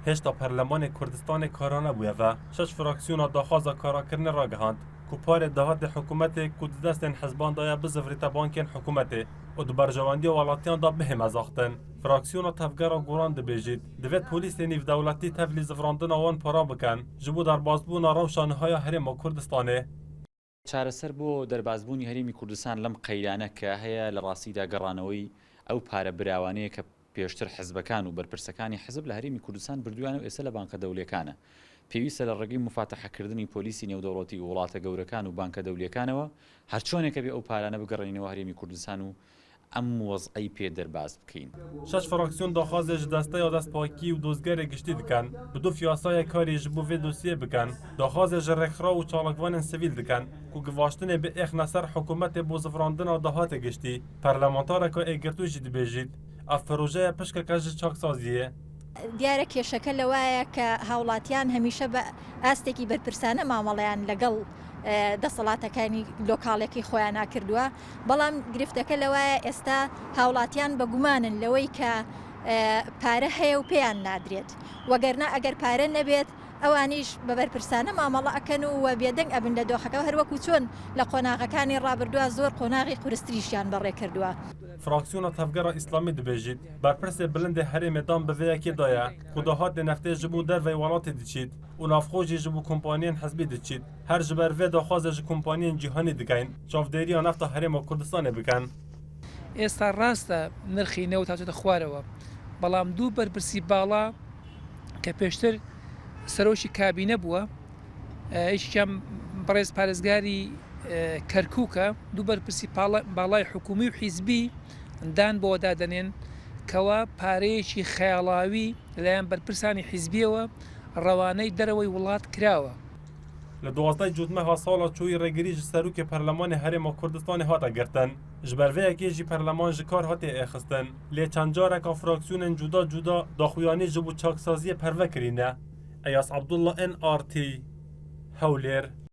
هشتا پرلمان کردستان کارانه بوده و شش فراکسیون داخواز کاراکرین را گهاند که پار دهات حکومت کود دست حزبان دایا بزفریت بانکین حکومت و دو برجواندی ولاتیان دا بهم ازاختن. فراکسیون تفگرا گوران دبیجید دوید پولیس نیف دولتی تفلی زفراندن آوان پارا بکن جبو در بازبون روشانهای هرم کردستانه. چارەسەر بۆ دەربازبوونی هەرێمی کوردستان لەم قەیرانە کە هەیە لە ڕاستیدا گەڕانەوەی ئەو پارە براوانەیە کە پێشتر حزبەکان و بەرپرسەکانی حزب لە هەرێمی کوردستان بردوویانە و ئێستا لە بانکە دەوڵیەکانە. پێویستە لە ڕێگەی مفاتەحەکردنی پۆلیسی نێودەوڵەتی و وڵاتە گەورەکان و بانکە دەوڵیەکانەوە هەر چۆنێکە بێ ئەو پارانە بگەڕێنەوە هەرێمی کوردستان و ئەم وەزعەی پێ دەرباز بکەین. شش فراکسیون داخوازش دسته یا دستپاکی و دزگەرێ گشتی دکن بدو فیاسای کاری جبو وی دوسیه بکن داخوازش رخرا و چالکوان سویل دکن که گواشتن به اخ نصر حکومت بو زفراندن و دهات گشتی پارلمانتاره که اگرتو جدی بجید اف پروژه پشک کج چاکسازیه دیارە کێشەکە لەوایە کە هاوڵاتیان هەمیشە بە ئاستێکی بەرپرسانە مامەڵەیان لەگەڵ دەسەڵاتەکانی لۆکاڵێکی خۆیان ناکردووە بەڵام گرفتەکە لەوایە ئێستا هاوڵاتیان بە گومانن لەوەی کە پارە هەیە و پێیان نادرێت وەگەرنا ئەگەر پارە نەبێت ئەوانیش بە بەرپرسانە مامەڵە ئەکەن و بێدەنگ ئەبن لە دۆخەکە هەروەکو چۆن لە قۆناغەکانی ڕابردووە زۆر قۆناغی قورستریشیان بەڕێ کردووە. فراکسیون تفگرا اسلامی دبیجید برپرس بلند هرم دام به ویکی دایا خداهات نفته جبو در وی ولات دیچید و نافخوجی جبو کمپانیان حزبی دیچید هر جبر وی داخواز ج کمپانیان جهانی دکین چاودێری نفت هرم کردستان بکن. ئێستا ڕاستە نرخی نەوت هاتوۆتە خوارەوە بەڵام دوو بەرپرسی باڵا کە پێشتر سەرۆشی کابینە بووە هیچیان بەڕێز پارێزگاری کەرکووکە دوو بەرپرسی باڵای حکومی و حیزبی دان بۆ دادەنێن کەوا پارەیەکی خەیاڵاوی لەلایەن بەرپرسانی حیزبیەوە ڕەوانەی دەرەوەی وڵات کراوە. لە 12 جوتمەها ساڵا چووی ڕێگریی ji سەرۆکê پەرلەمانê Herêma Kurdistanê hate girtin ji ber vê yekê jî pەrleman ji kar hatiye êxistin lê çend careka fraksiyonên cuda cuda daxuyanî ji bo çaksaziyê perve kirîne. Eyas Abdullah NRT Hewlêr